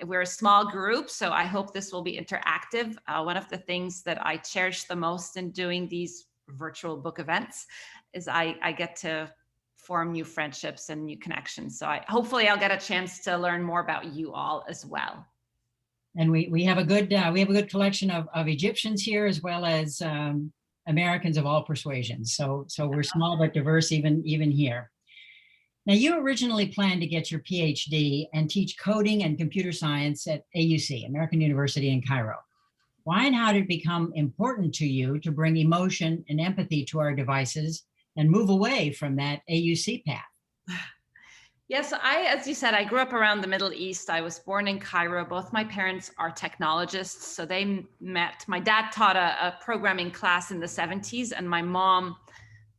we're a small group, so I hope this will be interactive. One of the things that I cherish the most in doing these virtual book events is I get to form new friendships and new connections. So hopefully I'll get a chance to learn more about you all as well. And we have a good collection of Egyptians here, as well as Americans of all persuasions. So we're small but diverse even here. Now, you originally planned to get your PhD and teach coding and computer science at AUC, American University in Cairo. Why and how did it become important to you to bring emotion and empathy to our devices and move away from that AUC path? Yes, as you said, I grew up around the Middle East. I was born in Cairo. Both my parents are technologists, so they met. My dad taught a programming class in the 70s, and my mom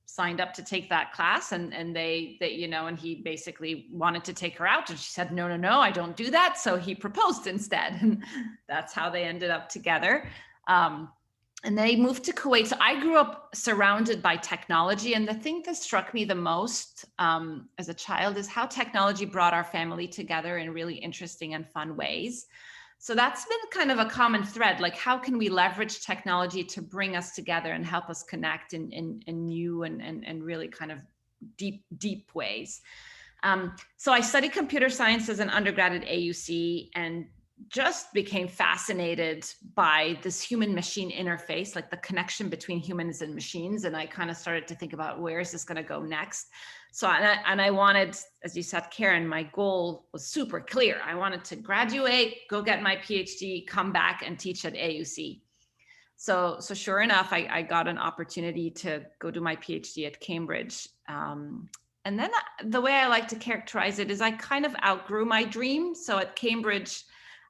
signed up to take that class, and they and he basically wanted to take her out, and she said, no, I don't do that. So he proposed instead, and that's how they ended up together. And they moved to Kuwait. So I grew up surrounded by technology. And the thing that struck me the most as a child is how technology brought our family together in really interesting and fun ways. So that's been kind of a common thread, like how can we leverage technology to bring us together and help us connect in new and really kind of deep ways. So I studied computer science as an undergrad at AUC and just became fascinated by this human-machine interface, like the connection between humans and machines. And I kind of started to think about, where is this going to go next? So, and I wanted, as you said, Karen, my goal was super clear. I wanted to graduate, go get my PhD, come back and teach at AUC. So sure enough, I got an opportunity to go do my PhD at Cambridge. And then the way I like to characterize it is I kind of outgrew my dream. So at Cambridge,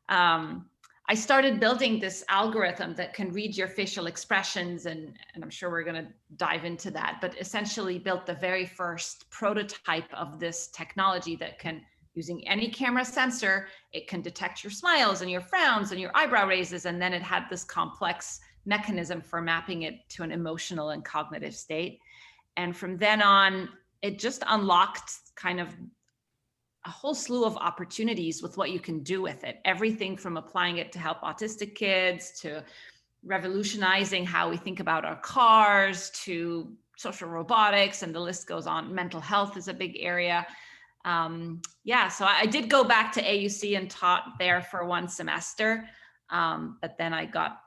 I started building this algorithm that can read your facial expressions, and I'm sure we're going to dive into that, but essentially built the very first prototype of this technology that can, using any camera sensor, it can detect your smiles and your frowns and your eyebrow raises, and then it had this complex mechanism for mapping it to an emotional and cognitive state. And from then on, it just unlocked kind of a whole slew of opportunities with what you can do with it. Everything from applying it to help autistic kids, to revolutionizing how we think about our cars, to social robotics, and the list goes on. Mental health is a big area. So I did go back to AUC and taught there for one semester, but then I got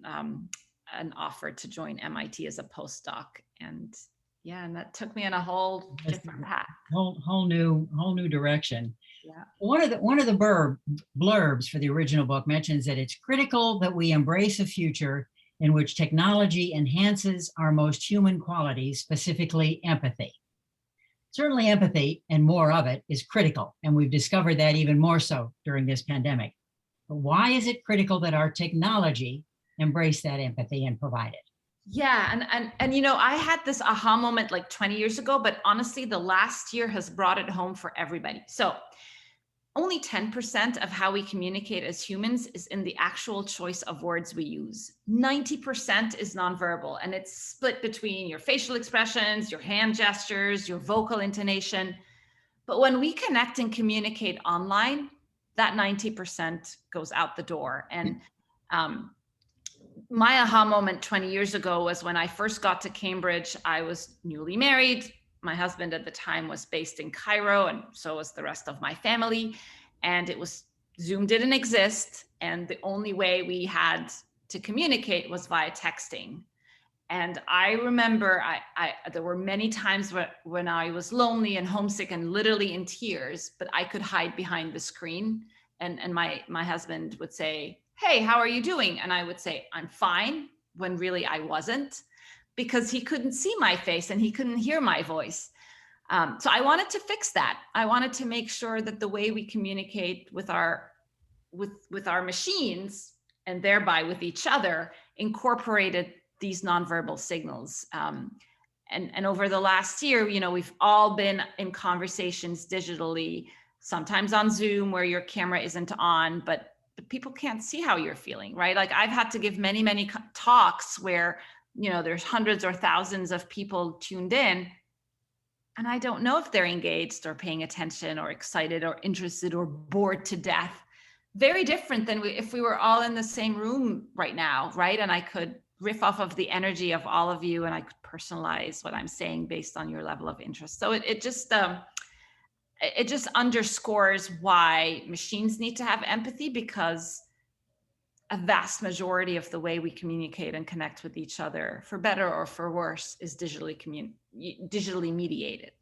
an offer to join MIT as a postdoc, and that took me in a whole different path. Whole new direction. Yeah. One of the blurbs for the original book mentions that it's critical that we embrace a future in which technology enhances our most human qualities, specifically empathy. Certainly empathy, and more of it, is critical, and we've discovered that even more so during this pandemic. But why is it critical that our technology embrace that empathy and provide it? Yeah, and I had this aha moment like 20 years ago, but honestly, the last year has brought it home for everybody. So only 10% of how we communicate as humans is in the actual choice of words we use. 90% is nonverbal, and it's split between your facial expressions, your hand gestures, your vocal intonation. But when we connect and communicate online, that 90% goes out the door. And my aha moment 20 years ago was when I first got to Cambridge. I was newly married. My husband at the time was based in Cairo, and so was the rest of my family. And Zoom didn't exist. And the only way we had to communicate was via texting. And I remember there were many times when I was lonely and homesick and literally in tears, but I could hide behind the screen. And my husband would say, "Hey, how are you doing?" And I would say, "I'm fine," when really I wasn't, because he couldn't see my face and he couldn't hear my voice. So I wanted to fix that. I wanted to make sure that the way we communicate with our machines, and thereby with each other, incorporated these nonverbal signals. And over the last year, we've all been in conversations digitally, sometimes on Zoom where your camera isn't on, but people can't see how you're feeling, right? Like I've had to give many, many talks where, there's hundreds or thousands of people tuned in, and I don't know if they're engaged or paying attention or excited or interested or bored to death, very different than if we were all in the same room right now, right? And I could riff off of the energy of all of you, and I could personalize what I'm saying based on your level of interest. So it just underscores why machines need to have empathy, because a vast majority of the way we communicate and connect with each other, for better or for worse, is digitally mediated.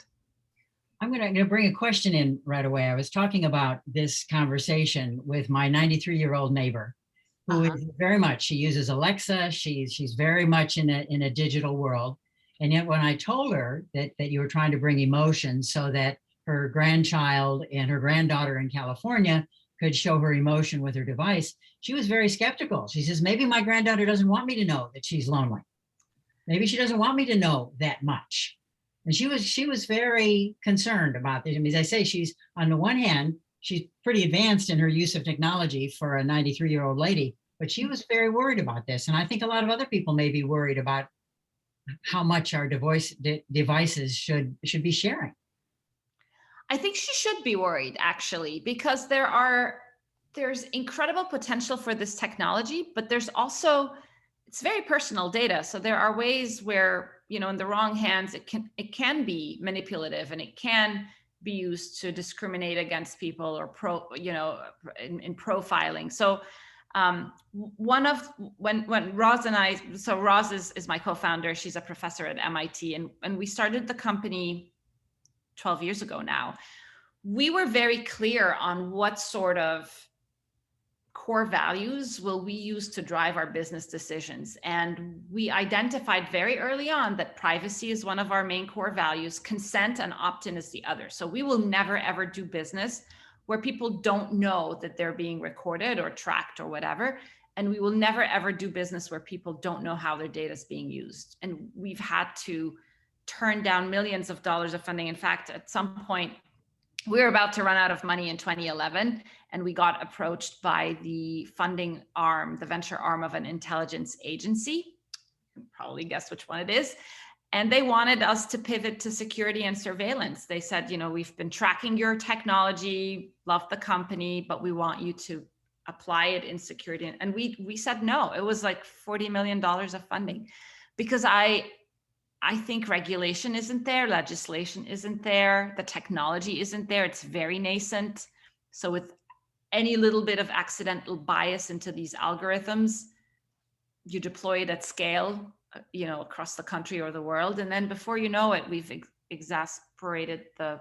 I'm going to bring a question in right away. I was talking about this conversation with my 93-year-old neighbor, who is very much, she uses Alexa. She's very much in a digital world. And yet when I told her that you were trying to bring emotion so that her grandchild and her granddaughter in California could show her emotion with her device, she was very skeptical. She says, maybe my granddaughter doesn't want me to know that she's lonely. Maybe she doesn't want me to know that much. And she was very concerned about this. I mean, as I say, she's, on the one hand, she's pretty advanced in her use of technology for a 93-year-old lady, but she was very worried about this. And I think a lot of other people may be worried about how much our devices should be sharing. I think she should be worried, actually, because there's incredible potential for this technology, but there's also, it's very personal data. So there are ways where, in the wrong hands, it can be manipulative, and it can be used to discriminate against people or in profiling. So when Roz and I, so Roz is my co-founder, she's a professor at MIT, and we started the company 12 years ago now. We were very clear on what sort of core values will we use to drive our business decisions. And we identified very early on that privacy is one of our main core values, consent and opt-in is the other. So we will never, ever do business where people don't know that they're being recorded or tracked or whatever. And we will never, ever do business where people don't know how their data is being used. And we've had to turn down millions of dollars of funding. In fact, at some point, we were about to run out of money in 2011, and we got approached by the funding arm, the venture arm of an intelligence agency. You can probably guess which one it is. And they wanted us to pivot to security and surveillance. They said, we've been tracking your technology, love the company, but we want you to apply it in security. And we said no. It was like $40 million of funding, because I think regulation isn't there, legislation isn't there, the technology isn't there, it's very nascent. So with any little bit of accidental bias into these algorithms, you deploy it at scale, across the country or the world. And then before you know it, we've exasperated the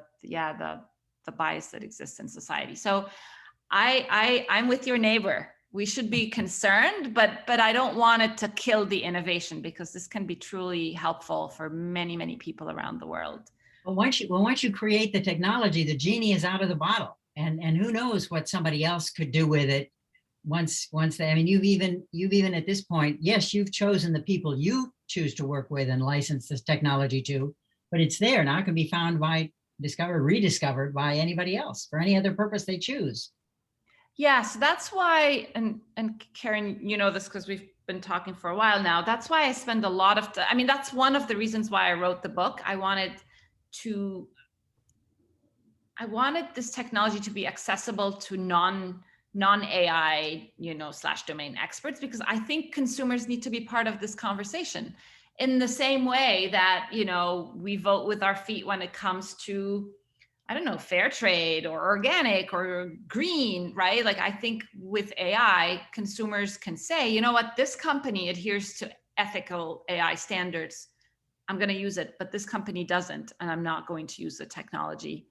bias that exists in society. So I'm with your neighbor. We should be concerned, but I don't want it to kill the innovation, because this can be truly helpful for many, many people around the world. Well, once you create the technology, the genie is out of the bottle, and who knows what somebody else could do with it once they, I mean, you've even at this point, yes, you've chosen the people you choose to work with and license this technology to, but it's there now. It can be found rediscovered by anybody else for any other purpose they choose. Yeah, so that's why, and Karen, this because we've been talking for a while now. That's why I spend a lot of time. I mean, that's one of the reasons why I wrote the book. I wanted this technology to be accessible to non-AI, / domain experts, because I think consumers need to be part of this conversation in the same way that, we vote with our feet when it comes to, I don't know, fair trade or organic or green, right? Like, I think with AI, consumers can say, you know what, this company adheres to ethical AI standards. I'm going to use it, but this company doesn't, and I'm not going to use the technology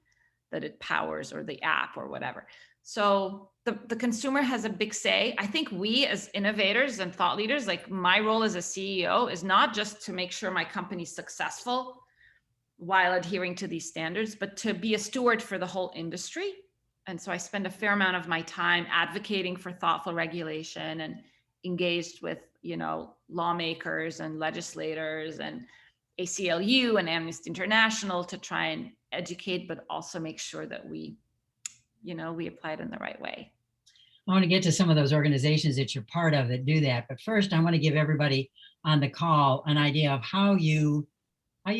that it powers or the app or whatever. So the consumer has a big say. I think we as innovators and thought leaders, like my role as a CEO is not just to make sure my company's successful while adhering to these standards, but to be a steward for the whole industry. And so I spend a fair amount of my time advocating for thoughtful regulation and engaged with, lawmakers and legislators and ACLU and Amnesty International to try and educate, but also make sure that we apply it in the right way. I want to get to some of those organizations that you're part of that do that. But first, I want to give everybody on the call an idea of how you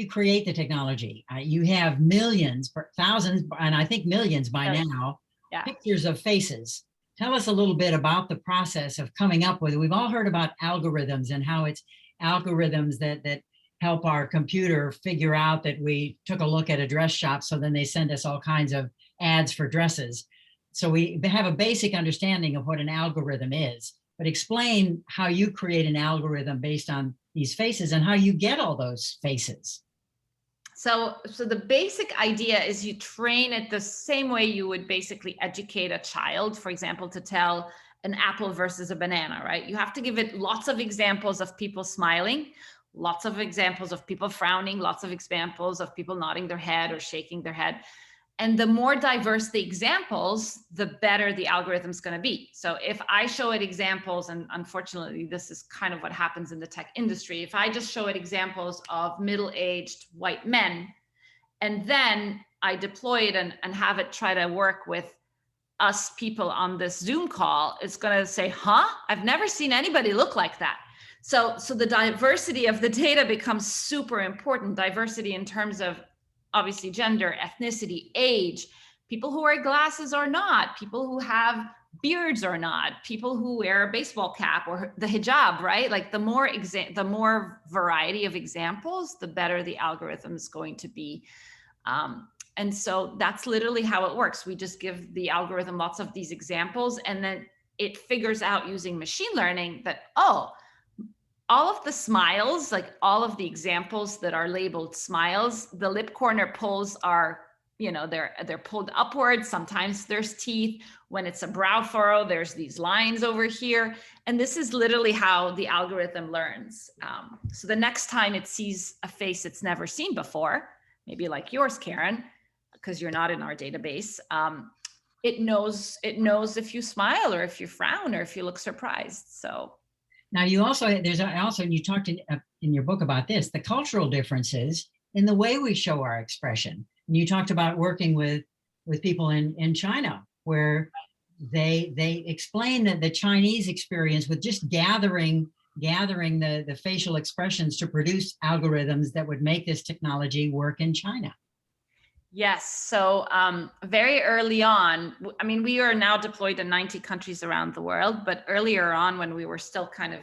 create the technology. You have millions, thousands, and I think millions by now, pictures of faces tell us a little bit about the process of coming up with it. We've all heard about algorithms and how it's algorithms that help our computer figure out that we took a look at a dress shop, so then they send us all kinds of ads for dresses. So we have a basic understanding of what an algorithm is, but explain how you create an algorithm based on these faces and how you get all those faces. So the basic idea is you train it the same way you would basically educate a child, for example, to tell an apple versus a banana, right? You have to give it lots of examples of people smiling, lots of examples of people frowning, lots of examples of people nodding their head or shaking their head. And the more diverse the examples, the better the algorithm's going to be. So if I show it examples, and unfortunately, this is kind of what happens in the tech industry, if I just show it examples of middle-aged white men, and then I deploy it and have it try to work with us people on this Zoom call, it's going to say, huh? I've never seen anybody look like that. So the diversity of the data becomes super important. Diversity in terms of obviously gender, ethnicity, age, people who wear glasses or not, people who have beards or not, people who wear a baseball cap or the hijab, right? Like the more variety of examples, the better the algorithm is going to be. And so that's literally how it works. We just give the algorithm lots of these examples, and then it figures out using machine learning that, oh, all of the smiles, like all of the examples that are labeled smiles, the lip corner pulls are, you know, they're pulled upwards. Sometimes there's teeth. When it's a brow furrow, there's these lines over here. And this is literally how the algorithm learns. So the next time it sees a face it's never seen before, maybe like yours, Karen, because you're not in our database, it knows if you smile or if you frown or if you look surprised. So. Now, you also, you talked in your book about this, the cultural differences in the way we show our expression. And you talked about working with people in China, where they explain that the Chinese experience with just gathering the facial expressions to produce algorithms that would make this technology work in China. Yes. So very early on, I mean, we are now deployed in 90 countries around the world, but earlier on, when we were still kind of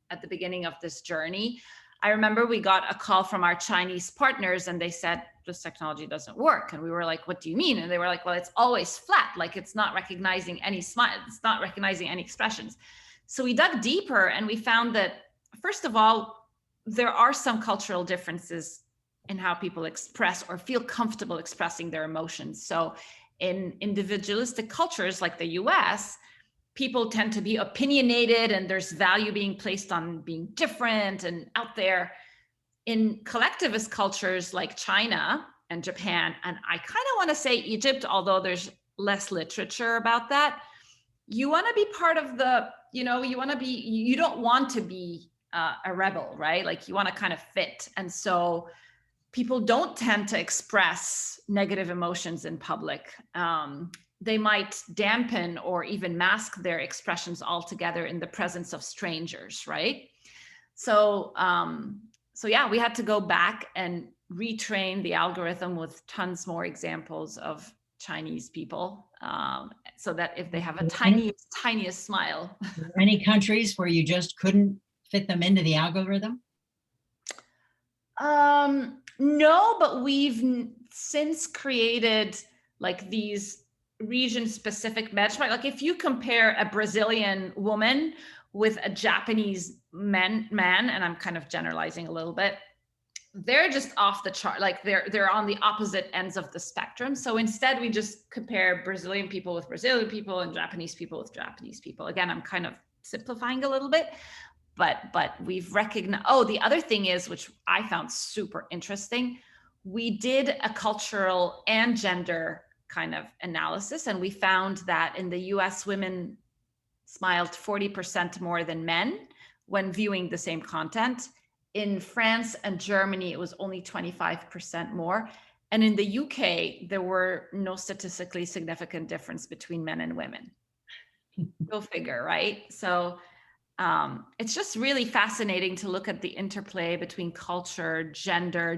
at the beginning of this journey, I remember we got a call from our Chinese partners and they said, this technology doesn't work. And we were like, what do you mean? And they were like, well, it's always flat. Like it's not recognizing any smile. It's not recognizing any expressions. So we dug deeper and we found that, first of all, there are some cultural differences in how people express or feel comfortable expressing their emotions. So in individualistic cultures like the US, people tend to be opinionated and there's value being placed on being different and out there. In collectivist cultures like China and Japan, and I kind of want to say Egypt, although there's less literature about that, you want to be part of the, you don't want to be a rebel, right? Like you want to kind of fit. And so people don't tend to express negative emotions in public. They might dampen or even mask their expressions altogether in the presence of strangers, right? So yeah, we had to go back and retrain the algorithm with tons more examples of Chinese people, so that if they have a tiniest smile. Any countries where you just couldn't fit them into the algorithm? No, but we've since created like these region-specific benchmark. Like if you compare a Brazilian woman with a Japanese man, and I'm kind of generalizing a little bit, they're just off the chart. Like they're on the opposite ends of the spectrum. So instead, we just compare Brazilian people with Brazilian people and Japanese people with Japanese people. Again, I'm kind of simplifying a little bit. But we've recognized, the other thing is, which I found super interesting, we did a cultural and gender kind of analysis, and we found that in the US, women smiled 40% more than men when viewing the same content. In France and Germany, it was only 25% more. And in the UK, there were no statistically significant difference between men and women. Go figure, right? So it's just really fascinating to look at the interplay between culture, gender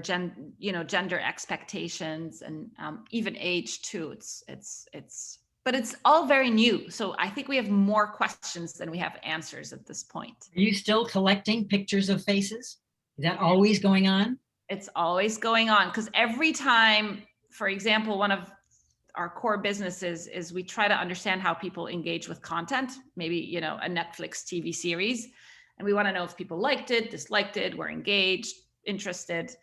expectations, and even age too. It's but it's all very new. So I think we have more questions than we have answers at this point. Are you still collecting pictures of faces? Is that always going on? It's always going on, because every time, for example, one of our core businesses is we try to understand how people engage with content, maybe, you know, a Netflix TV series. And we want to know if people liked it, disliked it, were engaged, interested.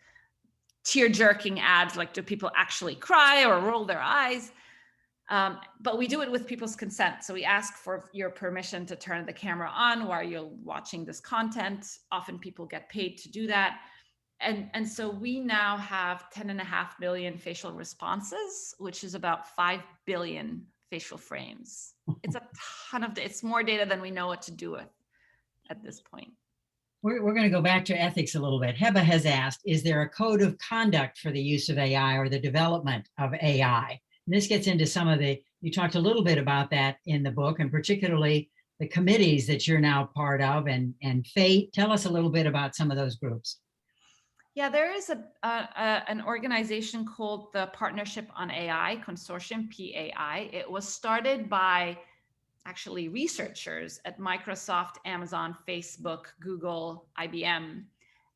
Tear-jerking ads, like, do people actually cry or roll their eyes? But we do it with people's consent. So we ask for your permission to turn the camera on while you're watching this content. Often people get paid to do that. And so we now have 10.5 million facial responses, which is about 5 billion facial frames. It's a ton of, it's more data than we know what to do with at this point. We're going to go back to ethics a little bit. Heba has asked, is there a code of conduct for the use of AI or the development of AI? And this gets into some of you talked a little bit about that in the book, and particularly the committees that you're now part of, and FATE. Tell us a little bit about some of those groups. Yeah, there is an organization called the Partnership on AI, Consortium, PAI. It was started by actually researchers at Microsoft, Amazon, Facebook, Google, IBM.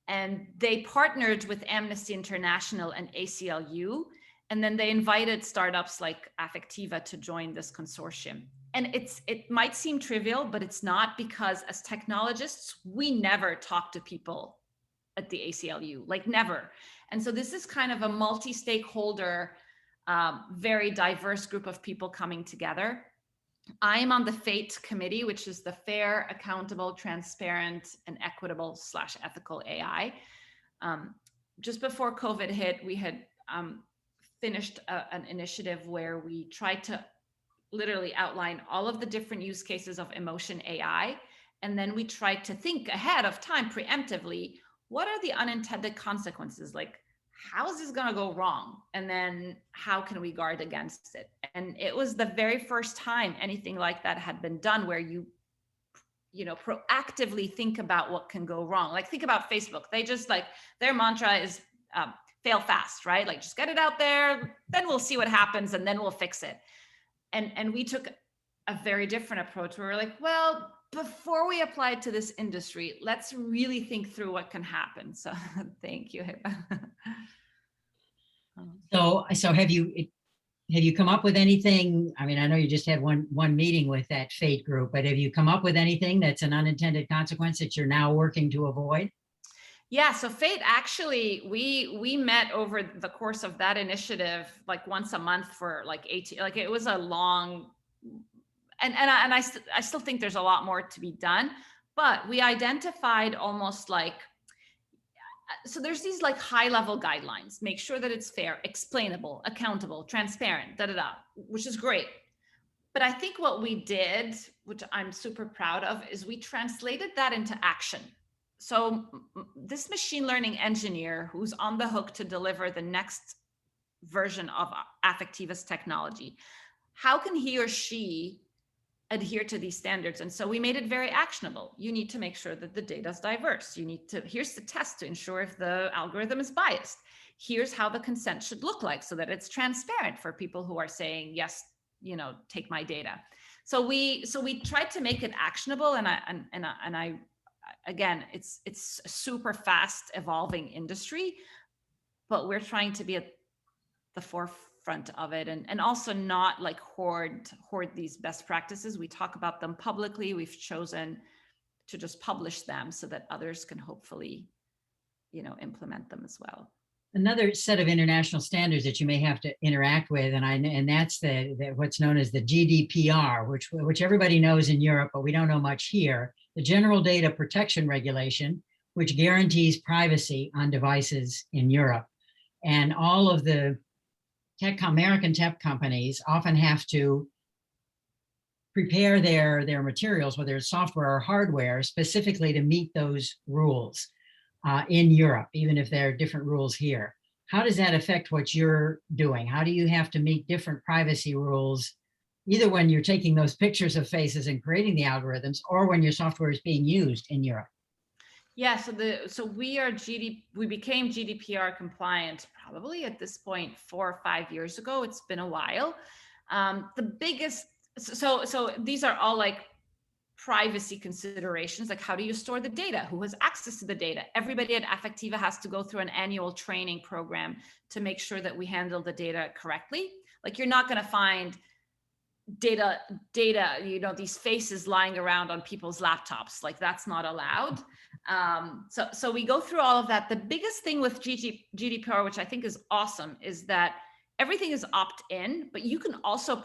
And they partnered with Amnesty International and ACLU. And then they invited startups like Affectiva to join this consortium. And it might seem trivial, but it's not, because as technologists, we never talk to people at the ACLU, like never. And so this is kind of a multi-stakeholder, very diverse group of people coming together. I am on the FATE committee, which is the Fair, Accountable, Transparent, and Equitable / Ethical AI. Just before COVID hit, we had finished an initiative where we tried to literally outline all of the different use cases of emotion AI. And then we tried to think ahead of time preemptively, what are the unintended consequences? Like, how is this going to go wrong? And then how can we guard against it? And it was the very first time anything like that had been done, where you proactively think about what can go wrong. Like, think about Facebook. They just, like, their mantra is fail fast, right? Like, just get it out there, then we'll see what happens, and then we'll fix it. And we took a very different approach. We were like, well, before we apply it to this industry, let's really think through what can happen. So thank you. So have you come up with anything? I mean, I know you just had one meeting with that FATE group, but have you come up with anything that's an unintended consequence that you're now working to avoid? Yeah, so FATE, actually, we met over the course of that initiative, like once a month for like 18, like it was a long, and I still think there's a lot more to be done, but we identified almost like, so there's these like high level guidelines, make sure that it's fair, explainable, accountable, transparent, which is great. But I think what we did, which I'm super proud of, is we translated that into action. So this machine learning engineer who's on the hook to deliver the next version of Affectiva's technology, how can he or she adhere to these standards? And so we made it very actionable. You need to make sure that the data is diverse. Here's the test to ensure if the algorithm is biased. Here's how the consent should look like so that it's transparent for people who are saying, yes, take my data. So we tried to make it actionable. And I again, it's a super fast evolving industry, but we're trying to be at the forefront of it, and also not like hoard these best practices. We talk about them publicly. We've chosen to just publish them so that others can hopefully, implement them as well. Another set of international standards that you may have to interact with, and that's the what's known as the GDPR, which everybody knows in Europe, but we don't know much here. The General Data Protection Regulation, which guarantees privacy on devices in Europe. And all of the American tech companies often have to prepare their materials, whether it's software or hardware, specifically to meet those rules in Europe, even if there are different rules here. How does that affect what you're doing? How do you have to meet different privacy rules, either when you're taking those pictures of faces and creating the algorithms, or when your software is being used in Europe? Yeah, so we became GDPR compliant probably at this point 4 or 5 years ago. It's been a while. The biggest, so these are all like privacy considerations, like how do you store the data? Who has access to the data? Everybody at Affectiva has to go through an annual training program to make sure that we handle the data correctly. Like you're not going to find data, these faces lying around on people's laptops. Like that's not allowed. So we go through all of that. The biggest thing with GDPR, which I think is awesome, is that everything is opt-in, but you can also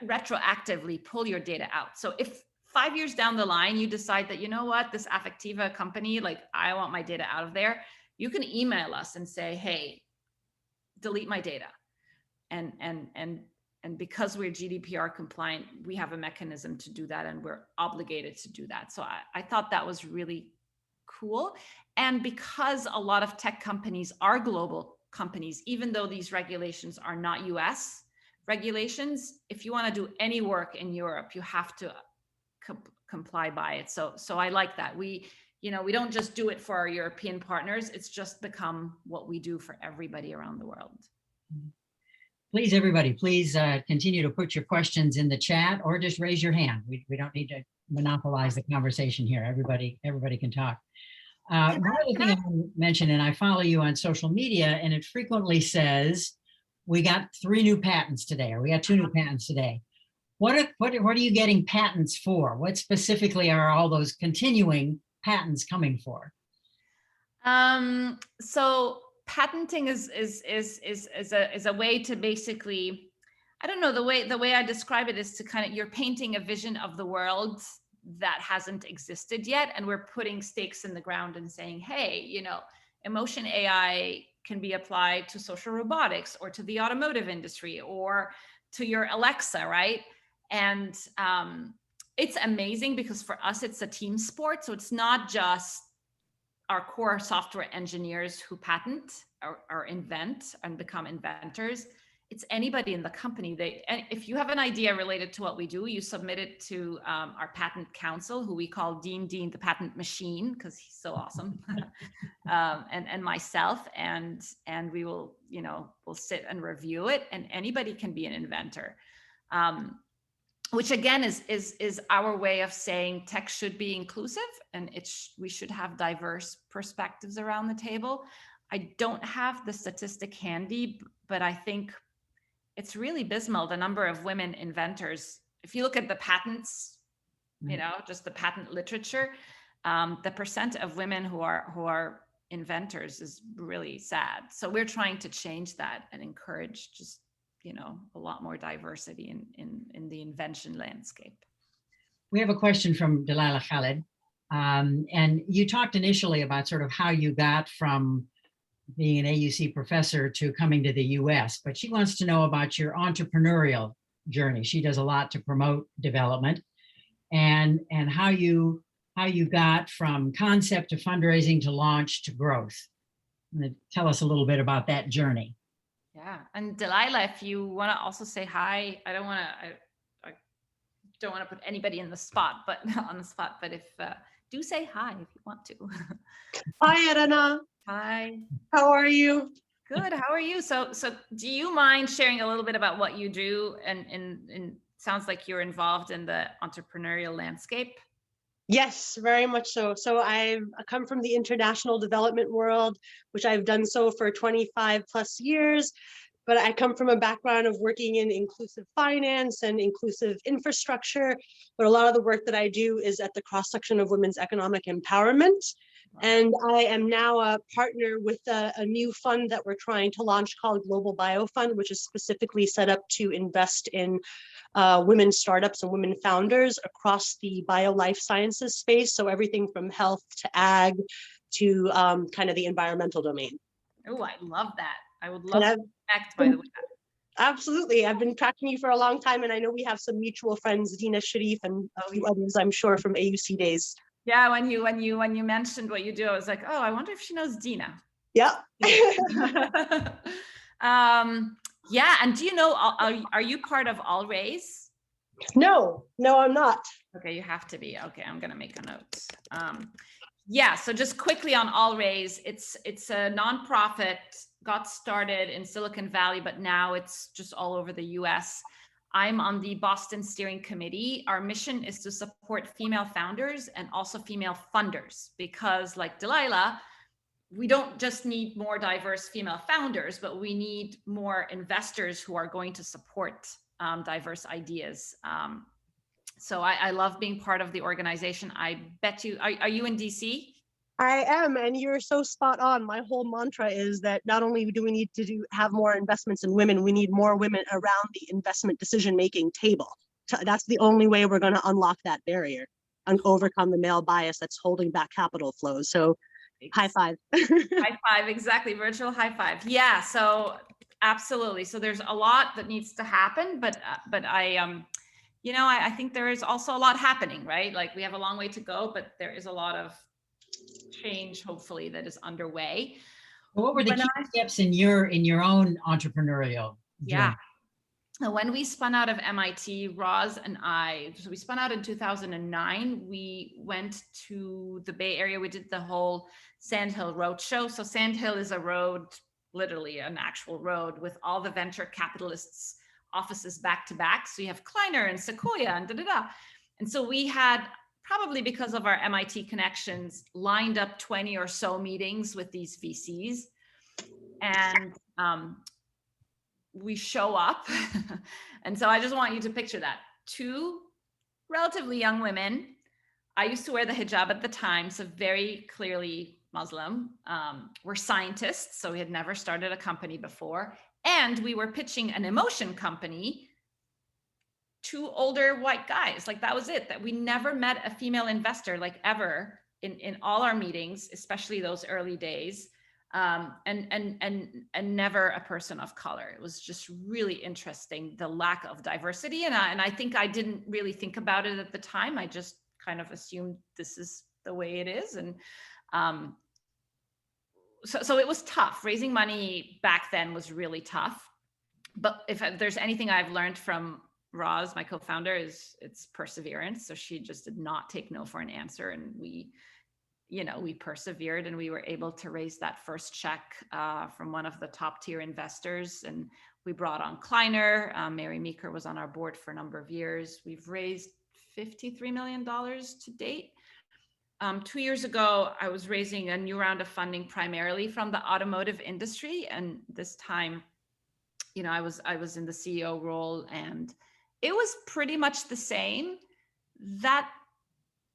retroactively pull your data out. So if 5 years down the line, you decide that, you know what, this Affectiva company, like I want my data out of there, you can email us and say, hey, delete my data. And because we're GDPR compliant, we have a mechanism to do that, and we're obligated to do that. So I thought that was really cool. And because a lot of tech companies are global companies, even though these regulations are not US regulations, if you want to do any work in Europe, you have to comply by it. So I like that. We don't just do it for our European partners. It's just become what we do for everybody around the world. Please, everybody, please continue to put your questions in the chat or just raise your hand. We don't need to monopolize the conversation here. Everybody can talk. One other thing I want to mention, and I follow you on social media, and it frequently says, we got 3 new patents today, or we got 2 new patents today. What are you getting patents for? What specifically are all those continuing patents coming for? So patenting is a way to basically, I don't know, the way I describe it is to kind of, you're painting a vision of the world that hasn't existed yet, and we're putting stakes in the ground and saying, hey, emotion AI can be applied to social robotics or to the automotive industry or to your Alexa, right? And it's amazing because for us it's a team sport, so it's not just our core software engineers who patent or invent and become inventors. It's anybody in the company. And if you have an idea related to what we do, you submit it to our patent counsel, who we call Dean the patent machine, because he's so awesome, and myself, and we will, we'll sit and review it, and anybody can be an inventor. Which again is our way of saying tech should be inclusive, and we should have diverse perspectives around the table. I don't have the statistic handy, but I think it's really abysmal, the number of women inventors. If you look at the patents, just the patent literature, the percent of women who are inventors is really sad. So we're trying to change that and encourage just a lot more diversity in the invention landscape. We have a question from Delilah Khaled. And you talked initially about sort of how you got from being an AUC professor to coming to the US, but she wants to know about your entrepreneurial journey. She does a lot to promote development, and how you got from concept to fundraising to launch to growth. Tell us a little bit about that journey. Yeah, and Delilah, if you want to also say hi, I don't want to put anybody on the spot, but if do say hi if you want to. Hi, Rana. Hi. How are you? Good. How are you? So do you mind sharing a little bit about what you do? And sounds like you're involved in the entrepreneurial landscape. Yes, very much so. So I come from the international development world, which I've done so for 25 plus years. But I come from a background of working in inclusive finance and inclusive infrastructure. But a lot of the work that I do is at the cross-section of women's economic empowerment. And I am now a partner with a new fund that we're trying to launch called Global Bio Fund, which is specifically set up to invest in women startups and women founders across the bio life sciences space. So everything from health to ag to kind of the environmental domain. Oh, I love that. I would love to connect, by the way. Absolutely. I've been tracking you for a long time, and I know we have some mutual friends, Dina Sharif and a few others, I'm sure, from AUC days. Yeah, when you mentioned what you do, I was like, oh, I wonder if she knows Dina. Yeah. Yeah, and do you know, are you part of All Raise? No, I'm not. Okay, you have to be. Okay, I'm gonna make a note. Yeah, so just quickly on All Raise, it's a nonprofit got started in Silicon Valley, but now it's just all over the US. I'm on the Boston Steering Committee. Our mission is to support female founders and also female funders, because like Delilah, we don't just need more diverse female founders, but we need more investors who are going to support diverse ideas. So I love being part of the organization. I bet you, are you in DC? I am, and you're so spot on. My whole mantra is that not only do we need to have more investments in women, we need more women around the investment decision-making table. That's the only way we're going to unlock that barrier and overcome the male bias that's holding back capital flows. So high five. High five, exactly, virtual high five. Yeah, so absolutely. So there's a lot that needs to happen, but I, you know, I think there is also a lot happening, right? Like we have a long way to go, but there is a lot of change, hopefully, that is underway. What were the key steps in your own entrepreneurial journey? Yeah. When we spun out of MIT, Roz and I, so we spun out in 2009, we went to the Bay Area. We did the whole Sand Hill Roadshow. So Sand Hill is a road, literally an actual road, with all the venture capitalists' offices back to back. So you have Kleiner and Sequoia and da-da-da. And so we had, probably because of our MIT connections, lined up 20 or so meetings with these VCs. And we show up. And so I just want you to picture that. Two relatively young women. I used to wear the hijab at the time, so very clearly Muslim. We're scientists, so we had never started a company before. And we were pitching an emotion company to older white guys. Like that was it. That we never met a female investor like ever in all our meetings, especially those early days. And never a person of color. It was just really interesting, the lack of diversity. And I think I didn't really think about it at the time. I just kind of assumed this is the way it is. And so it was tough. Raising money back then was really tough. But if there's anything I've learned from Roz, my co-founder, is it's perseverance. So she just did not take no for an answer. And we persevered, and we were able to raise that first check from one of the top tier investors. And we brought on Kleiner. Mary Meeker was on our board for a number of years. We've raised $53 million to date. 2 years ago, I was raising a new round of funding primarily from the automotive industry. And this time, I was in the CEO role, and it was pretty much the same. That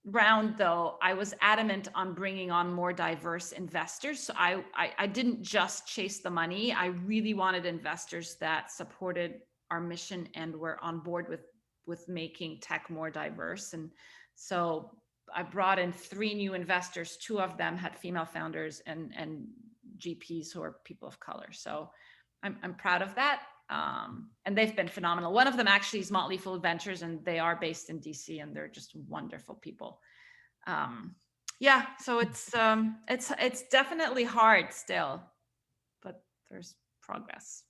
round, though, I was adamant on bringing on more diverse investors. So I didn't just chase the money. I really wanted investors that supported our mission and were on board with making tech more diverse. And so I brought in 3 new investors. 2 of them had female founders and GPs who are people of color. So I'm proud of that. And they've been phenomenal. One of them actually is Motley Fool Ventures, and they are based in DC, and they're just wonderful people. Yeah, so it's definitely hard still, but there's progress.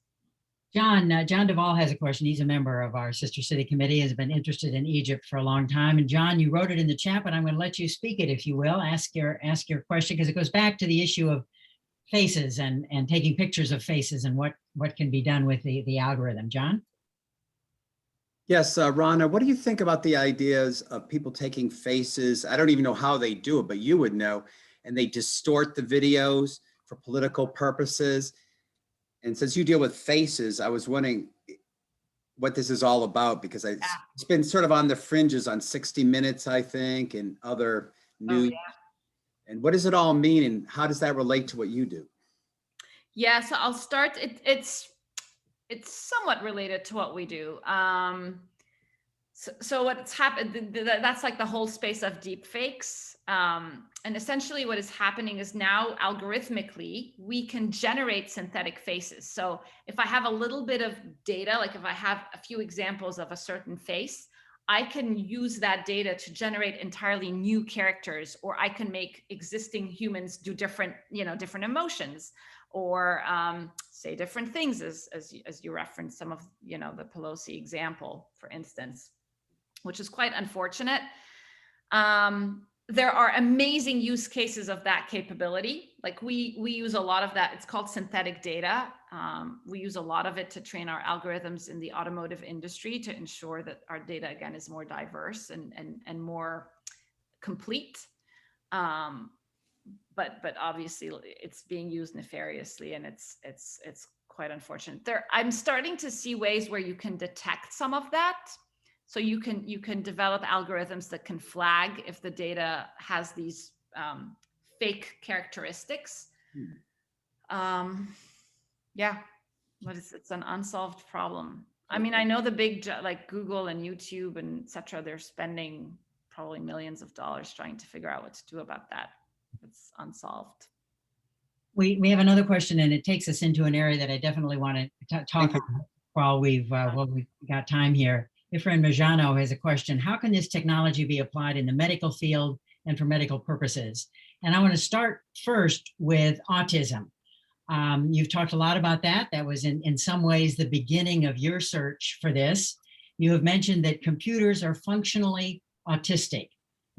John Duvall has a question. He's a member of our Sister City Committee, has been interested in Egypt for a long time. And John, you wrote it in the chat, but I'm going to let you speak it, if you will. Ask your question, because it goes back to the issue of faces and taking pictures of faces and what can be done with the algorithm. John? Yes, Rana, what do you think about the ideas of people taking faces? I don't even know how they do it, but you would know. And they distort the videos for political purposes. And since you deal with faces, I was wondering what this is all about, because it's been sort of on the fringes on 60 Minutes, I think, and other news. Oh, yeah. And what does it all mean, and how does that relate to what you do? Yeah, so I'll start. It's somewhat related to what we do. So what's happened, that's like the whole space of deepfakes. And essentially what is happening is now algorithmically, we can generate synthetic faces. So if I have a little bit of data, like if I have a few examples of a certain face, I can use that data to generate entirely new characters, or I can make existing humans do different emotions, or say different things, as you referenced some of the Pelosi example, for instance, which is quite unfortunate. there are amazing use cases of that capability. Like we use a lot of that. It's called synthetic data. We use a lot of it to train our algorithms in the automotive industry to ensure that our data, again, is more diverse and more complete. But obviously it's being used nefariously, and it's quite unfortunate. I'm starting to see ways where you can detect some of that. So you can develop algorithms that can flag if the data has these fake characteristics. Yeah, but it's an unsolved problem. I mean, I know the big, like Google and YouTube and et cetera, they're spending probably millions of dollars trying to figure out what to do about that. It's unsolved. We have another question, and it takes us into an area that I definitely want to talk about while we've got time here. Ifran Majano has a question. How can this technology be applied in the medical field and for medical purposes? And I want to start first with autism. You've talked a lot about that. That was in some ways the beginning of your search for this. You have mentioned that computers are functionally autistic.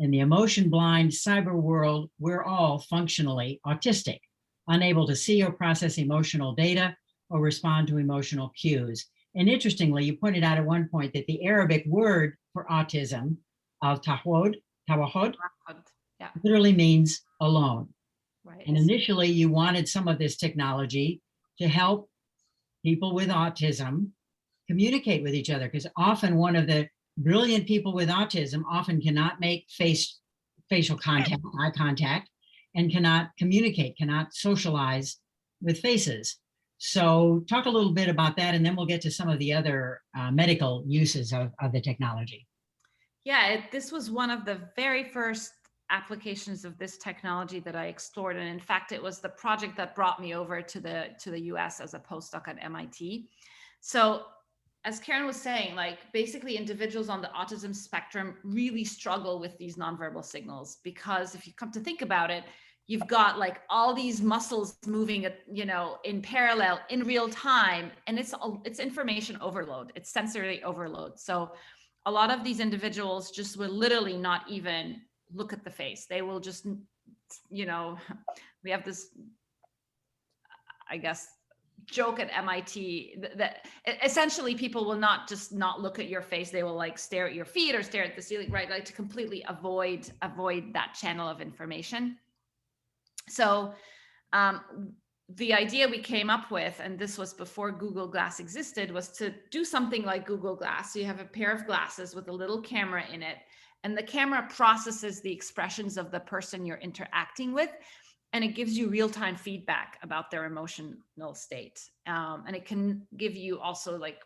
In the emotion blind cyber world, we're all functionally autistic, unable to see or process emotional data or respond to emotional cues. And interestingly, you pointed out at one point that the Arabic word for autism, al-tawahud, yeah, literally means alone. Right. And initially you wanted some of this technology to help people with autism communicate with each other, because often one of the brilliant people with autism often cannot make facial contact, eye contact, and cannot communicate, cannot socialize with faces. So talk a little bit about that, and then we'll get to some of the other medical uses of the technology. Yeah, this was one of the very first applications of this technology that I explored. And in fact, it was the project that brought me over to the US as a postdoc at MIT. So as Karen was saying, like basically individuals on the autism spectrum really struggle with these nonverbal signals, because if you come to think about it, you've got like all these muscles moving, in parallel in real time, and it's information overload, it's sensory overload. So a lot of these individuals just will literally not even look at the face. They will just, we have this, I guess, joke at MIT that essentially people will not look at your face. They will like stare at your feet or stare at the ceiling, right? Like to completely avoid that channel of information. So the idea we came up with, and this was before Google Glass existed, was to do something like Google Glass. So you have a pair of glasses with a little camera in it, and the camera processes the expressions of the person you're interacting with, and it gives you real-time feedback about their emotional state. And it can give you also like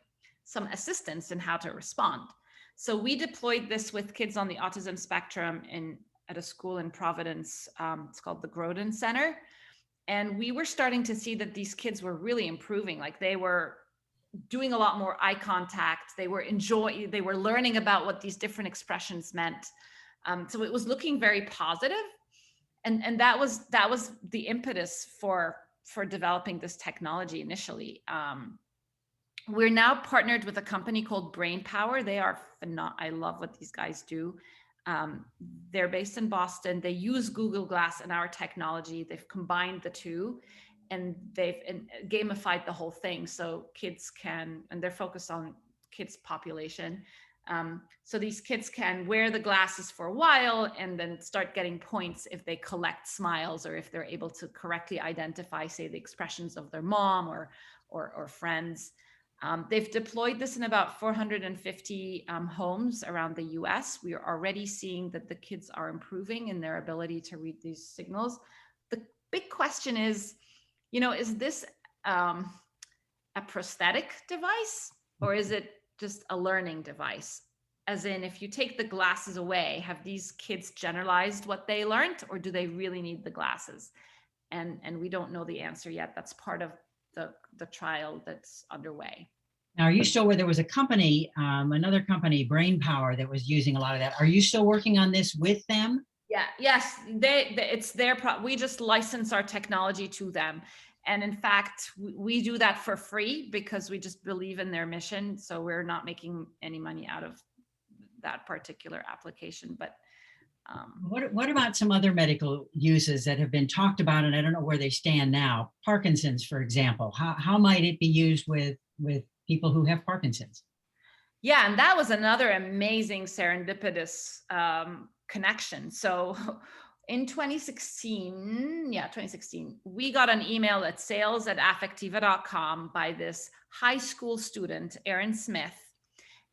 some assistance in how to respond. So we deployed this with kids on the autism spectrum at a school in Providence. It's called the Groden Center. And we were starting to see that these kids were really improving. Like they were doing a lot more eye contact. They were learning about what these different expressions meant. So it was looking very positive. And that was the impetus for developing this technology initially. We're now partnered with a company called BrainPower. They are phenomenal. I love what these guys do. They're based in Boston. They use Google Glass and our technology. They've combined the two, and they've gamified the whole thing. So kids can, and they're focused on kids population. So these kids can wear the glasses for a while and then start getting points if they collect smiles, or if they're able to correctly identify, say, the expressions of their mom or friends. They've deployed this in about 450 homes around the US. We are already seeing that the kids are improving in their ability to read these signals. The big question is, is this a prosthetic device, or is it just a learning device? As in, if you take the glasses away, have these kids generalized what they learned, or do they really need the glasses? And we don't know the answer yet. That's part of the trial that's underway. Now, are you still where there was a company, another company, BrainPower, that was using a lot of that? Are you still working on this with them? Yeah, yes, it's their we just license our technology to them. And in fact, we do that for free because we just believe in their mission. So we're not making any money out of that particular application, but What about some other medical uses that have been talked about, and I don't know where they stand now? Parkinson's, for example. How might it be used with people who have Parkinson's? Yeah, and that was another amazing serendipitous connection. So in 2016, we got an email at sales@affectiva.com by this high school student, Erin Smith.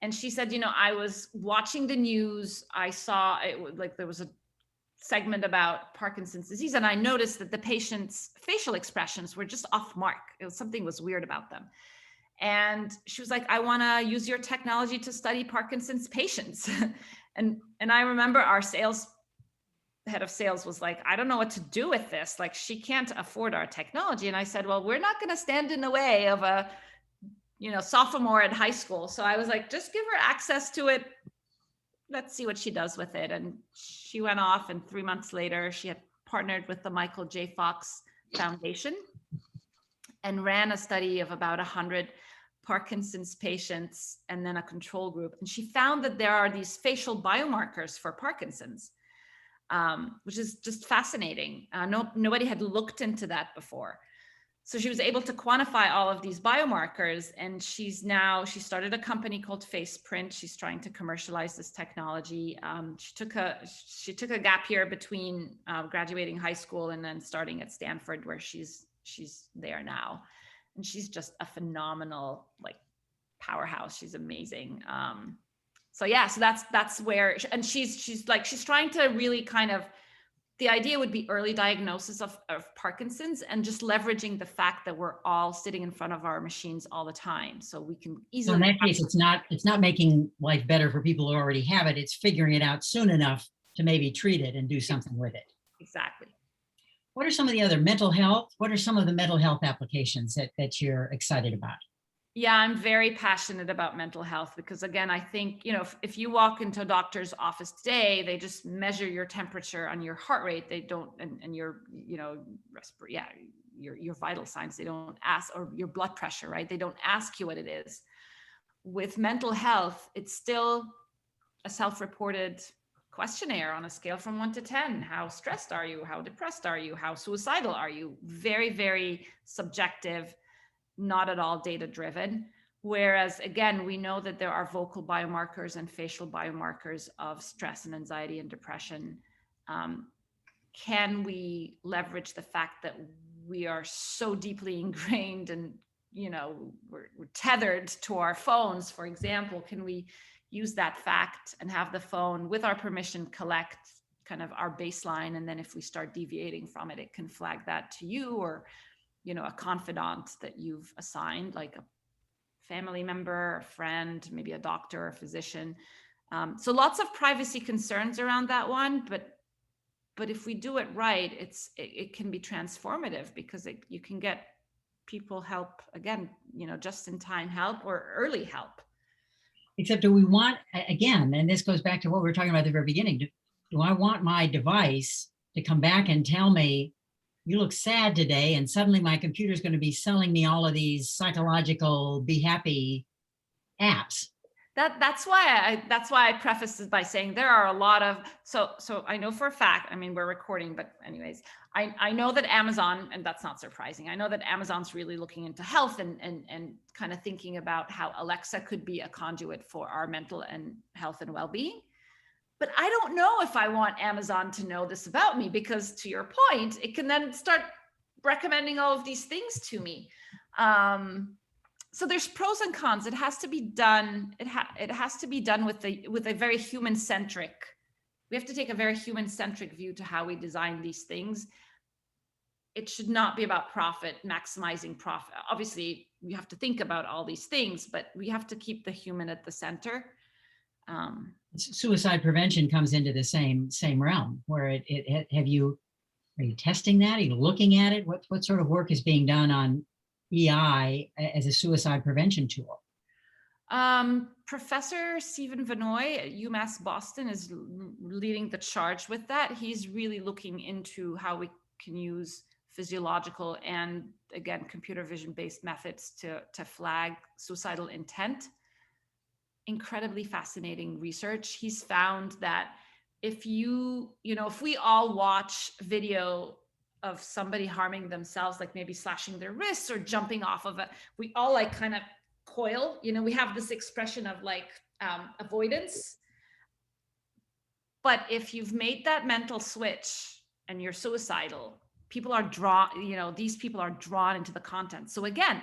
And she said, I was watching the news. I saw it, like there was a segment about Parkinson's disease, and I noticed that the patient's facial expressions were just off mark. Something was weird about them. And she was like, I want to use your technology to study Parkinson's patients. and I remember our head of sales was like, I don't know what to do with this. Like, she can't afford our technology. And I said, well, we're not going to stand in the way of a sophomore at high school. So I was like, just give her access to it. Let's see what she does with it. And she went off, and 3 months later, she had partnered with the Michael J. Fox Foundation and ran a study of about 100 Parkinson's patients and then a control group. And she found that there are these facial biomarkers for Parkinson's, which is just fascinating. Nobody had looked into that before. So she was able to quantify all of these biomarkers, and she started a company called Faceprint. She's trying to commercialize this technology. She took a gap year between graduating high school and then starting at Stanford, where she's there now. And she's just a phenomenal powerhouse. She's amazing. So that's where, and she's trying to really kind of, the idea would be early diagnosis of Parkinson's, and just leveraging the fact that we're all sitting in front of our machines all the time. So we can easily. So in that case, it's not making life better for people who already have it. It's figuring it out soon enough to maybe treat it and do something with it. Exactly. What are some of the other mental health? What are some of the mental health applications that you're excited about? Yeah, I'm very passionate about mental health because, again, I think, if you walk into a doctor's office today, they just measure your temperature on your heart rate. They don't, and your, your vital signs. They don't ask, or your blood pressure, right? They don't ask you what it is. With mental health, it's still a self-reported questionnaire on a scale from 1 to 10. How stressed are you? How depressed are you? How suicidal are you? Very, very subjective. Not at all data driven. Whereas, again, we know that there are vocal biomarkers and facial biomarkers of stress and anxiety and depression. Can we leverage the fact that we are so deeply ingrained and, we're tethered to our phones, for example? Can we use that fact and have the phone, with our permission, collect kind of our baseline? And then if we start deviating from it, it can flag that to you, or a confidant that you've assigned, like a family member, a friend, maybe a doctor or a physician. So lots of privacy concerns around that one, but if we do it right, it can be transformative, because you can get people help, again, just in time help or early help. Except, do we want, again, and this goes back to what we were talking about at the very beginning, do I want my device to come back and tell me, you look sad today, and suddenly my computer is going to be selling me all of these psychological be happy apps? That's why I prefaced it by saying there are a lot of, so I know for a fact, we're recording, but anyways, I know that Amazon, and that's not surprising, I know that Amazon's really looking into health and kind of thinking about how Alexa could be a conduit for our mental and health and well-being. But I don't know if I want Amazon to know this about me, because, to your point, it can then start recommending all of these things to me. So there's pros and cons. It has to be done. It has to be done with a very human-centric. We have to take a very human-centric view to how we design these things. It should not be about profit, maximizing profit. Obviously, we have to think about all these things, but we have to keep the human at the center. Suicide prevention comes into the same realm, where are you testing that? Are you looking at it? What sort of work is being done on EI as a suicide prevention tool? Professor Stephen Vanoy at UMass Boston is leading the charge with that. He's really looking into how we can use physiological and, again, computer vision based methods to flag suicidal intent. Incredibly fascinating research. He's found that if if we all watch video of somebody harming themselves, like maybe slashing their wrists or jumping off of we all like kind of coil, we have this expression of like avoidance. But if you've made that mental switch and you're suicidal, people are these people are drawn into the content. So again,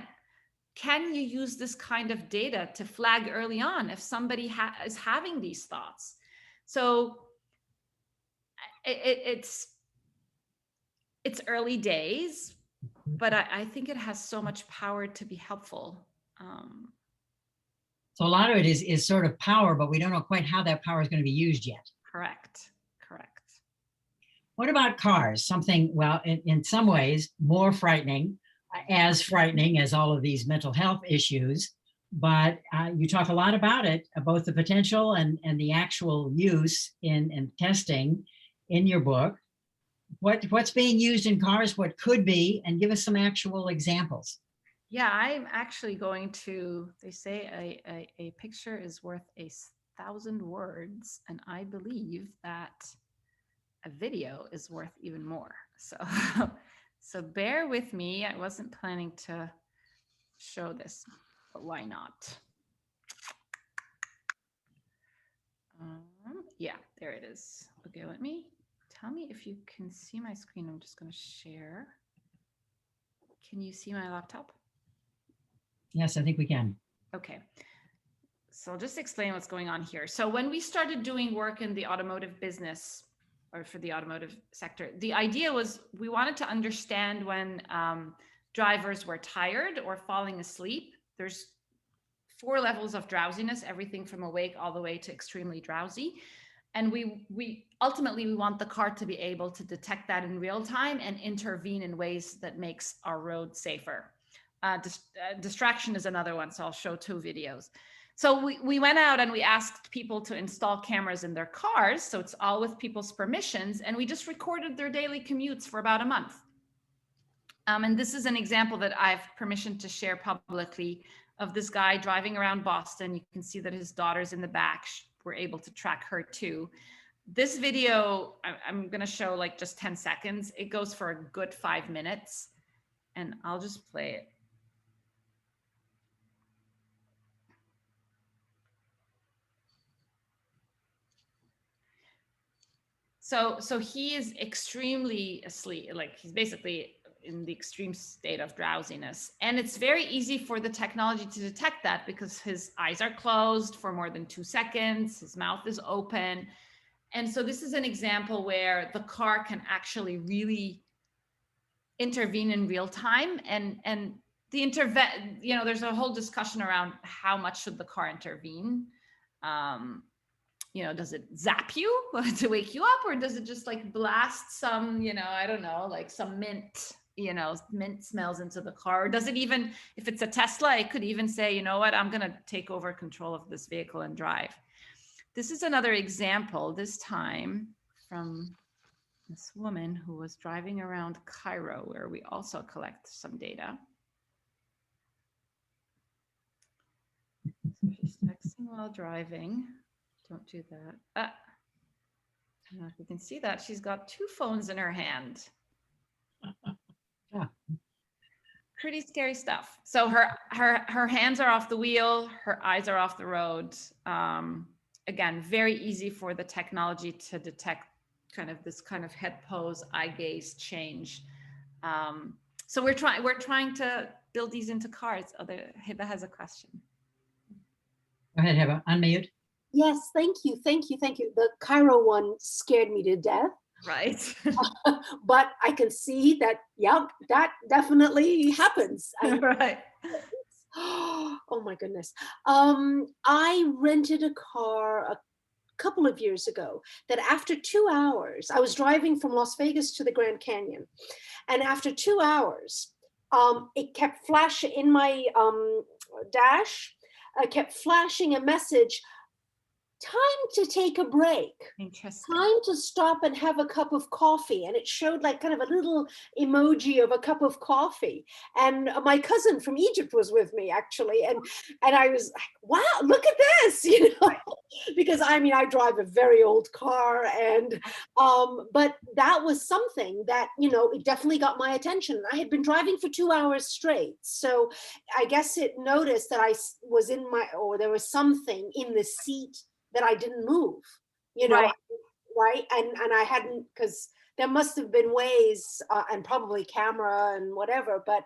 can you use this kind of data to flag early on if somebody is having these thoughts? So it's early days, but I think it has so much power to be helpful. So a lot of it is sort of power, but we don't know quite how that power is going to be used yet. Correct. What about cars? Something, well, in some ways more frightening, as frightening as all of these mental health issues, but you talk a lot about it, both the potential and the actual use in testing in your book. What's being used in cars, what could be, and give us some actual examples. Yeah, I'm actually going to, they say a picture is worth 1,000 words, and I believe that a video is worth even more. So bear with me. I wasn't planning to show this, but why not? Yeah, there it is. Okay, tell me if you can see my screen. I'm just going to share. Can you see my laptop? Yes, I think we can. Okay. So I'll just explain what's going on here. So when we started doing work in the automotive business, or for the automotive sector, the idea was we wanted to understand when drivers were tired or falling asleep. There's 4 levels of drowsiness, everything from awake all the way to extremely drowsy. And we ultimately want the car to be able to detect that in real time and intervene in ways that makes our road safer. Distraction is another one, so I'll show 2 videos. So we went out and we asked people to install cameras in their cars. So it's all with people's permissions. And we just recorded their daily commutes for about a month. And this is an example that I've permission to share publicly of this guy driving around Boston. You can see that his daughter's in the back. We're able to track her too. This video, I'm going to show like just 10 seconds. It goes for a good 5 minutes. And I'll just play it. So he is extremely asleep, like he's basically in the extreme state of drowsiness. And it's very easy for the technology to detect that because his eyes are closed for more than 2 seconds, his mouth is open. And so this is an example where the car can actually really intervene in real time. And there's a whole discussion around how much should the car intervene. Does it zap you to wake you up, or does it just like blast some, I don't know, like some mint smells into the car? Or does it even, if it's a Tesla, it could even say, you know what, I'm going to take over control of this vehicle and drive. This is another example, this time from this woman who was driving around Cairo, where we also collect some data. So she's texting while driving. Don't do that. I don't know if you can see that. She's got 2 phones in her hand. Yeah. Pretty scary stuff. So her hands are off the wheel, her eyes are off the road. Again, very easy for the technology to detect kind of this kind of head pose, eye gaze change. So we're trying to build these into cars. Hiba has a question. Go ahead, Hiba, unmute. Yes, thank you. The Cairo one scared me to death. Right. But I can see that, yeah, that definitely happens. Right. Oh my goodness. I rented a car a couple of years ago that after 2 hours, I was driving from Las Vegas to the Grand Canyon. And after 2 hours, it kept flashing in my dash. I kept flashing a message. time to take a break. Interesting. Time to stop and have a cup of coffee. And it showed like kind of a little emoji of a cup of coffee. And my cousin from Egypt was with me actually. And I was like, wow, look at this, you know, because I mean, I drive a very old car and, but that was something that, you know, it definitely got my attention. I had been driving for 2 hours straight. So I guess it noticed that I was in my, or there was something in the seat that I didn't move, you know, right? And I hadn't, because there must have been ways and probably camera and whatever, but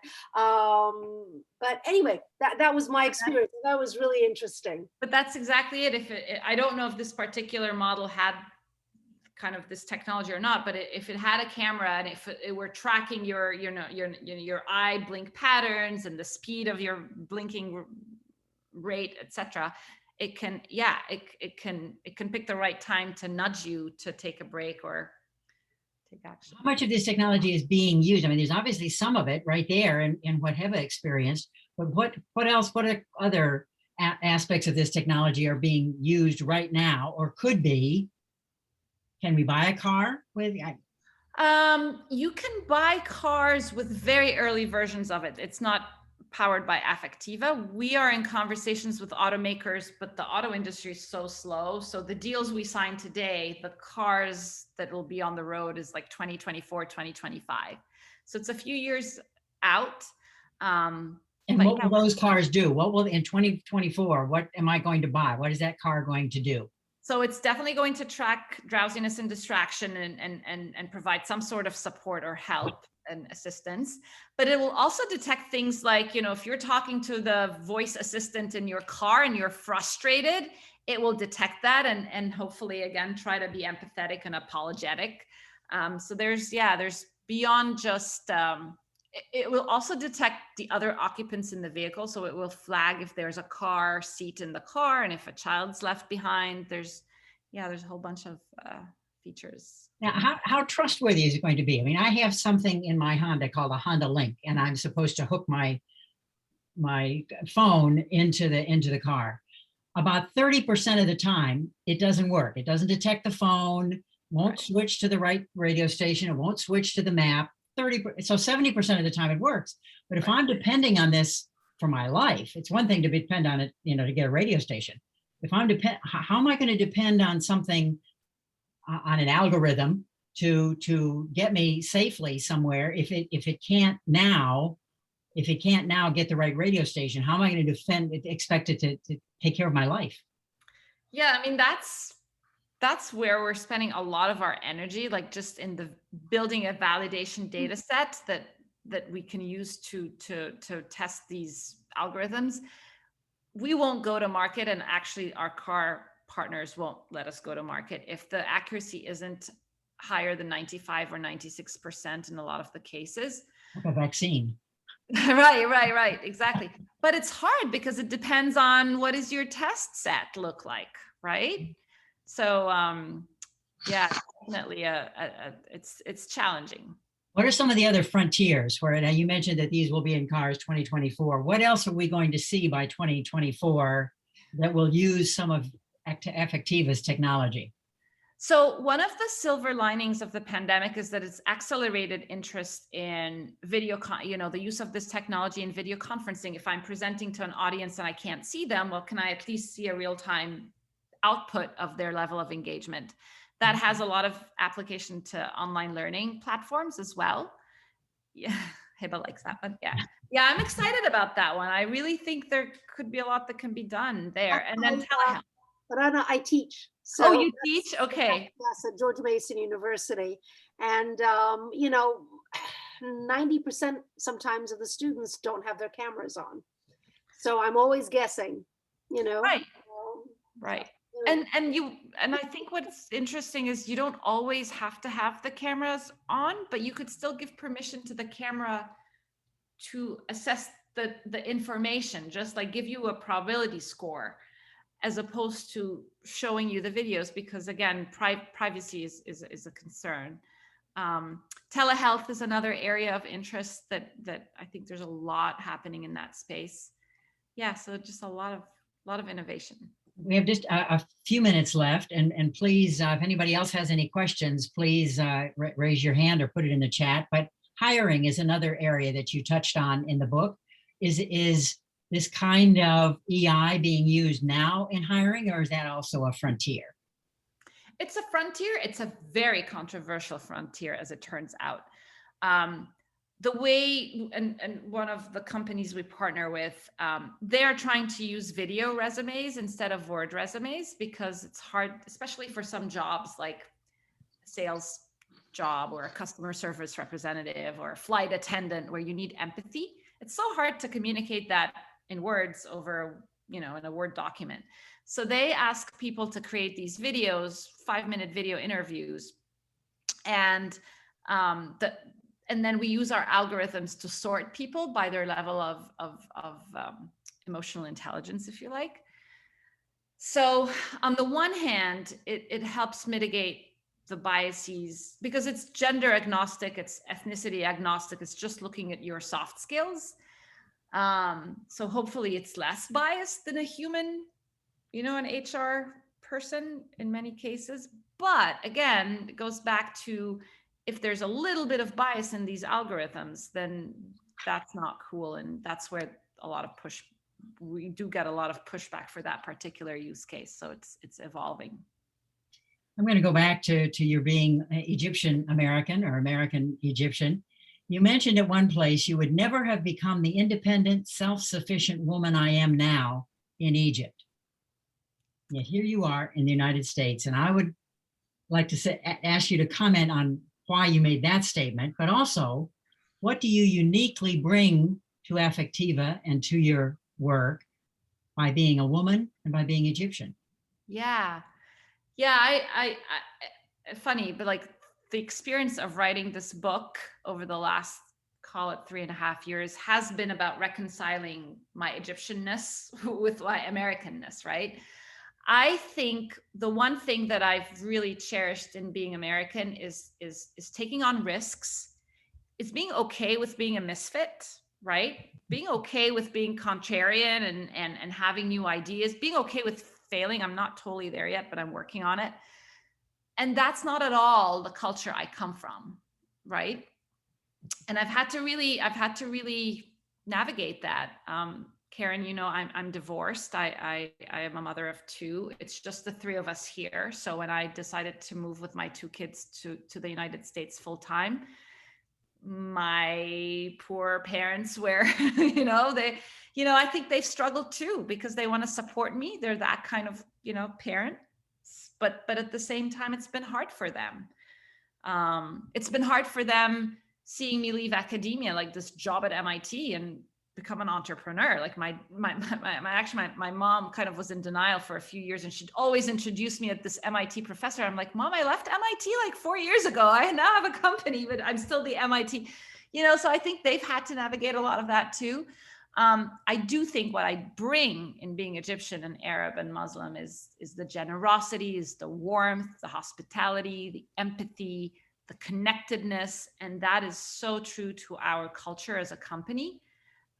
anyway, that was my experience. That was really interesting. But that's exactly it. I don't know if this particular model had kind of this technology or not, but if it had a camera and if it were tracking your eye blink patterns and the speed of your blinking rate, etc., it can pick the right time to nudge you to take a break or take action. How much of this technology is being used? I mean, there's obviously some of it right there in what Heba experienced, but what else, what are other aspects of this technology are being used right now or could be? Can we buy a car with? You can buy cars with very early versions of it. It's not powered by Affectiva. We are in conversations with automakers, but the auto industry is so slow. So the deals we sign today, the cars that will be on the road is like 2024, 2025. So it's a few years out. And what will those cars do? What will, in 2024, what am I going to buy? What is that car going to do? So it's definitely going to track drowsiness and distraction and provide some sort of support or help and assistance, but it will also detect things like, you know, if you're talking to the voice assistant in your car and you're frustrated, it will detect that and hopefully again try to be empathetic and apologetic. So there's beyond just it will also detect the other occupants in the vehicle, so it will flag if there's a car seat in the car and if a child's left behind. There's a whole bunch of features. Now, how trustworthy is it going to be? I mean, I have something in my Honda called a Honda Link, and I'm supposed to hook my phone into the car. About 30% of the time, it doesn't work. It doesn't detect the phone, won't switch to the right radio station, it won't switch to the map. So 70% of the time it works. But if I'm depending on this for my life, it's one thing to depend on it, you know, to get a radio station. If I'm how am I going to depend on something, on an algorithm to get me safely somewhere if it can't now get the right radio station? How am I going to expect it to take care of my life? Yeah, I mean, that's where we're spending a lot of our energy, like just in the building a validation data set that we can use to test these algorithms. We won't go to market, and actually our car partners won't let us go to market if the accuracy isn't higher than 95 or 96% in a lot of the cases. Like a vaccine. Right, exactly. But it's hard because it depends on what does your test set look like, right? So yeah, definitely it's challenging. What are some of the other frontiers where, now you mentioned that these will be in cars 2024. What else are we going to see by 2024 that will use some of Affectiva's technology? So one of the silver linings of the pandemic is that it's accelerated interest in video, the use of this technology in video conferencing. If I'm presenting to an audience and I can't see them, well, can I at least see a real-time output of their level of engagement? That has a lot of application to online learning platforms as well. Yeah, Heba likes that one. Yeah, I'm excited about that one. I really think there could be a lot that can be done there. And then telehealth. Rana, I teach. So, oh, you teach? Okay. Yes, at George Mason University. And, 90% sometimes of the students don't have their cameras on. So I'm always guessing, Right. Right. And I think what's interesting is you don't always have to have the cameras on, but you could still give permission to the camera to assess the information, just like give you a probability score, as opposed to showing you the videos, because again, privacy is a concern. Telehealth is another area of interest that I think there's a lot happening in that space. Yeah, so just a lot of innovation. We have just a few minutes left, and please, if anybody else has any questions, please raise your hand or put it in the chat. But hiring is another area that you touched on in the book. Is this kind of EI being used now in hiring, or is that also a frontier? It's a frontier. It's a very controversial frontier, as it turns out. The way, and one of the companies we partner with, they're trying to use video resumes instead of word resumes because it's hard, especially for some jobs like a sales job or a customer service representative or a flight attendant where you need empathy. It's so hard to communicate that in words over, in a Word document. So they ask people to create these videos, 5-minute video interviews, and then we use our algorithms to sort people by their level of emotional intelligence, if you like. So on the one hand, it helps mitigate the biases because it's gender agnostic, it's ethnicity agnostic, it's just looking at your soft skills. So hopefully it's less biased than a human, an HR person in many cases. But again, it goes back to, if there's a little bit of bias in these algorithms, then that's not cool. And that's where we do get a lot of pushback for that particular use case. So it's evolving. I'm going to go back to your being Egyptian American or American Egyptian. You mentioned at one place you would never have become the independent, self-sufficient woman I am now in Egypt. Yet here you are in the United States. And I would like to ask you to comment on why you made that statement, but also what do you uniquely bring to Affectiva and to your work by being a woman and by being Egyptian? Yeah. I funny, but like the experience of writing this book over the last, call it 3.5 years, has been about reconciling my Egyptianness with my Americanness, right? I think the one thing that I've really cherished in being American is taking on risks. It's being okay with being a misfit, right? Being okay with being contrarian and having new ideas, being okay with failing. I'm not totally there yet, but I'm working on it. And that's not at all the culture I come from, right? And I've had to really navigate that. Karen, I'm divorced. I am a mother of 2. It's just the 3 of us here. So when I decided to move with my 2 kids to the United States full time, my poor parents were, I think they've struggled too because they want to support me. They're that kind of, parent. But at the same time, it's been hard for them. It's been hard for them seeing me leave academia, like this job at MIT, and become an entrepreneur. Like my mom kind of was in denial for a few years, and she'd always introduce me at this MIT professor. I'm like, Mom, I left MIT like 4 years ago. I now have a company, but I'm still the MIT, so I think they've had to navigate a lot of that too. I do think what I bring in being Egyptian and Arab and Muslim is the generosity, is the warmth, the hospitality, the empathy, the connectedness. And that is so true to our culture as a company.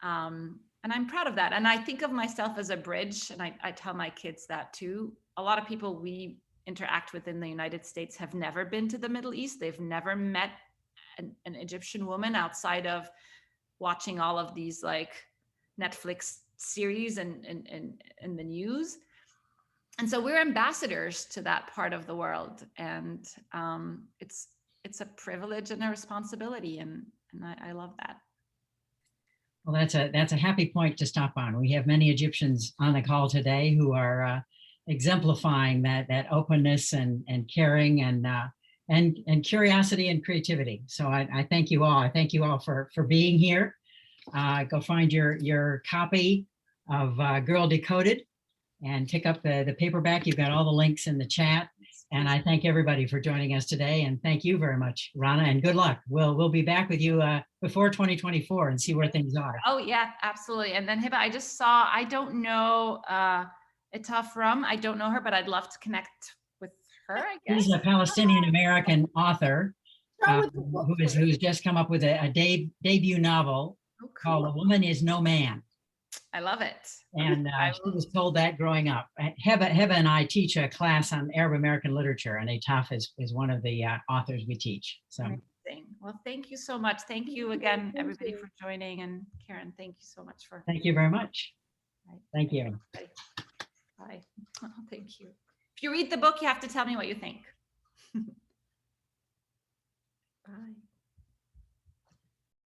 And I'm proud of that. And I think of myself as a bridge. And I tell my kids that too. A lot of people we interact with in the United States have never been to the Middle East. They've never met an Egyptian woman outside of watching all of these like Netflix series and the news. And so we're ambassadors to that part of the world. And it's a privilege and a responsibility. And I love that. Well, that's a happy point to stop on. We have many Egyptians on the call today who are exemplifying that openness and caring and curiosity and creativity. So I thank you all. I thank you all for being here. Go find your copy of Girl Decoded and pick up the paperback. You've got all the links in the chat. And I thank everybody for joining us today. And thank you very much, Rana, and good luck. We'll be back with you before 2024 and see where things are. Oh, yeah, absolutely. And then Hiba, I just saw, I don't know Etaf Rum. I don't know her, but I'd love to connect with her, I guess. She's a Palestinian-American author who's just come up with a debut novel called A Woman Is No Man. I love it. And she was told that growing up. Heba and I teach a class on Arab American literature, and Ataf is one of the authors we teach. So Amazing. Well, thank you so much. Thank you again, everybody, for joining. And Karen, thank you so much for. thank you very much. Right. Thank you. Bye. Oh, thank you. If you read the book, you have to tell me what you think. Bye.